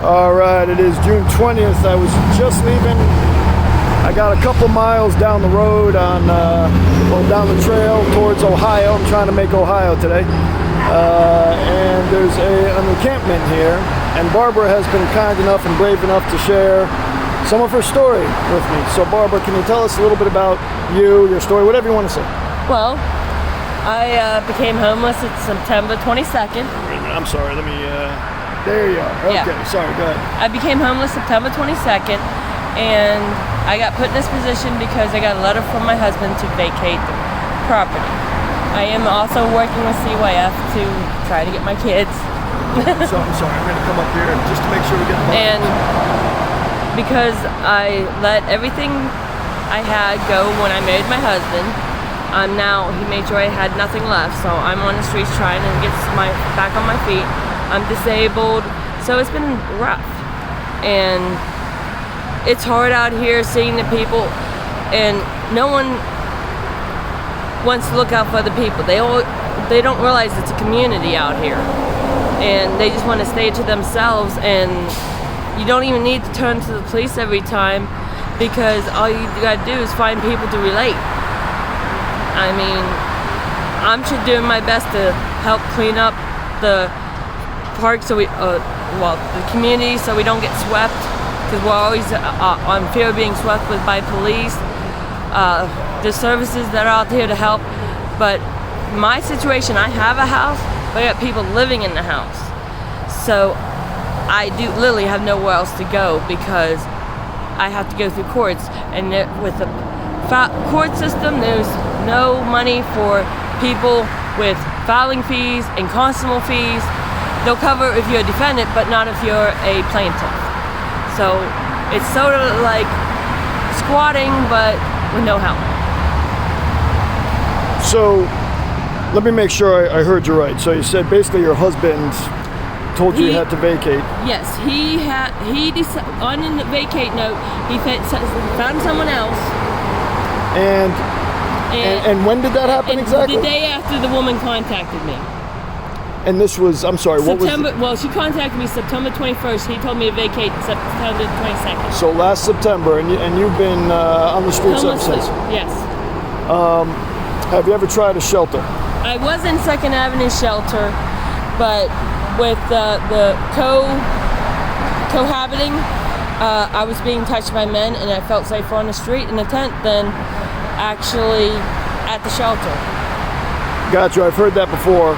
All right, it is June 20th. I was just leaving. I got a couple miles down the road down the trail towards Ohio. I'm trying to make Ohio today. And there's an encampment here. And Barbara has been kind enough and brave enough to share some of her story with me. So Barbara, can you tell us a little bit about you, your story, whatever you want to say? Well, I became homeless at September 22nd. Wait a minute, I'm sorry, let me, there you are. Okay, yeah. Sorry, go ahead. I became homeless September 22nd, and I got put in this position because I got a letter from my husband to vacate the property. I am also working with CYF to try to get my kids. So I'm sorry, I'm going to come up here just to make sure we get the money. And because I let everything I had go when I married my husband, he made sure I had nothing left, so I'm on the streets trying to get back on my feet. I'm disabled, so it's been rough. And it's hard out here seeing the people, and no one wants to look out for other people. They don't realize it's a community out here, and they just want to stay to themselves, and you don't even need to turn to the police every time, because all you gotta do is find people to relate. I mean, I'm just doing my best to help clean up the park the community, so we don't get swept, because we're always on fear of being swept by police. The services that are out here to help, but my situation, I have a house, but I got people living in the house, so I do literally have nowhere else to go because I have to go through courts, and with the court system, there's no money for people with filing fees and constable fees. They'll cover if you're a defendant, but not if you're a plaintiff. So it's sort of like squatting, but with no help. So let me make sure I heard you right. So you said basically your husband told you had to vacate. Yes, on the vacate note, he found someone else. And when did that happen exactly? The day after the woman contacted me. And this was, I'm sorry, well, she contacted me September 21st. He told me to vacate September 22nd. So last September, and you've been on the streets ever since? Yes. Have you ever tried a shelter? I was in 2nd Avenue shelter, but with the cohabiting, I was being touched by men, and I felt safer on the street in a tent than actually at the shelter. Got you. I've heard that before.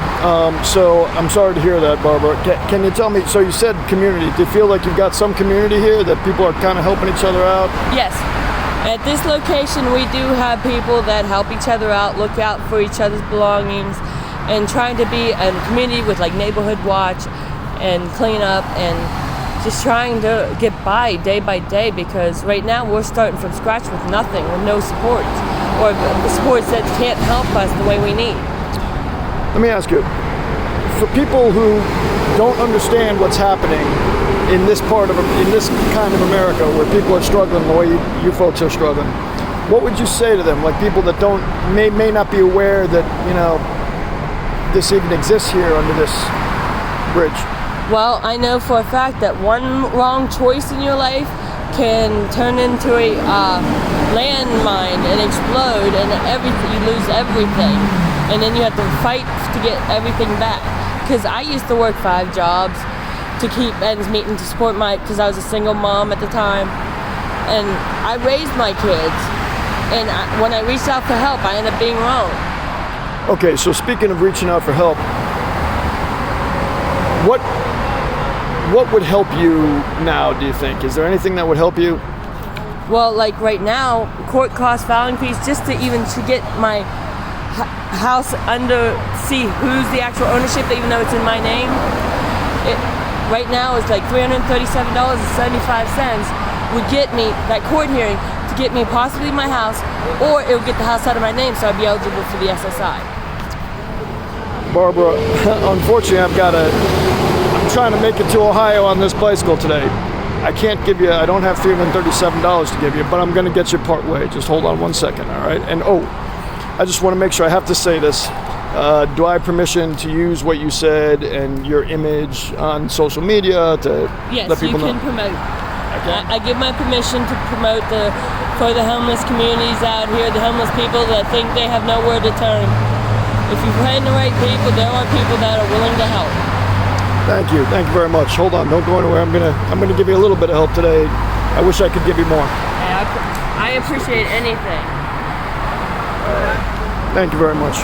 So I'm sorry to hear that, Barbara. Can you tell me, so you said community. Do you feel like you've got some community here, that people are kind of helping each other out? Yes. At this location, we do have people that help each other out, look out for each other's belongings, and trying to be a community with like neighborhood watch and clean up and just trying to get by day, because right now we're starting from scratch with nothing, with no support, or the supports that can't help us the way we need. Let me ask you, for people who don't understand what's happening in this kind of America, where people are struggling the way you folks are struggling, what would you say to them? Like people that may not be aware that this even exists here under this bridge. Well, I know for a fact that one wrong choice in your life can turn into a landmine and explode, and you lose everything, and then you have to fight to get everything back. Because I used to work 5 jobs to keep ends meet and to support because I was a single mom at the time, and I raised my kids, and when I reached out for help, I ended up being wrong. Okay, so speaking of reaching out for help, what would help you now, do you think? Is there anything that would help you? Well, like right now, court cost filing fees just to get my house see who's the actual ownership, even though it's in my name. Right now it's like $337.75 would get me that court hearing to get me possibly my house, or it would get the house out of my name so I'd be eligible for the SSI. Barbara, unfortunately I'm trying to make it to Ohio on this bicycle today. I don't have $337 to give you, but I'm going to get you part way. Just hold on one second, all right? And I just want to make sure, I have to say this, Do I have permission to use what you said and your image on social media to Yes, let people you can know? promote. Okay. I give my permission to promote for the homeless communities out here, the homeless people that think they have nowhere to turn. If you find the right people, there are people that are willing to help. Thank you very much. Hold on, don't go anywhere. I'm gonna give you a little bit of help today. I wish I could give you more. I appreciate anything. Thank you very much.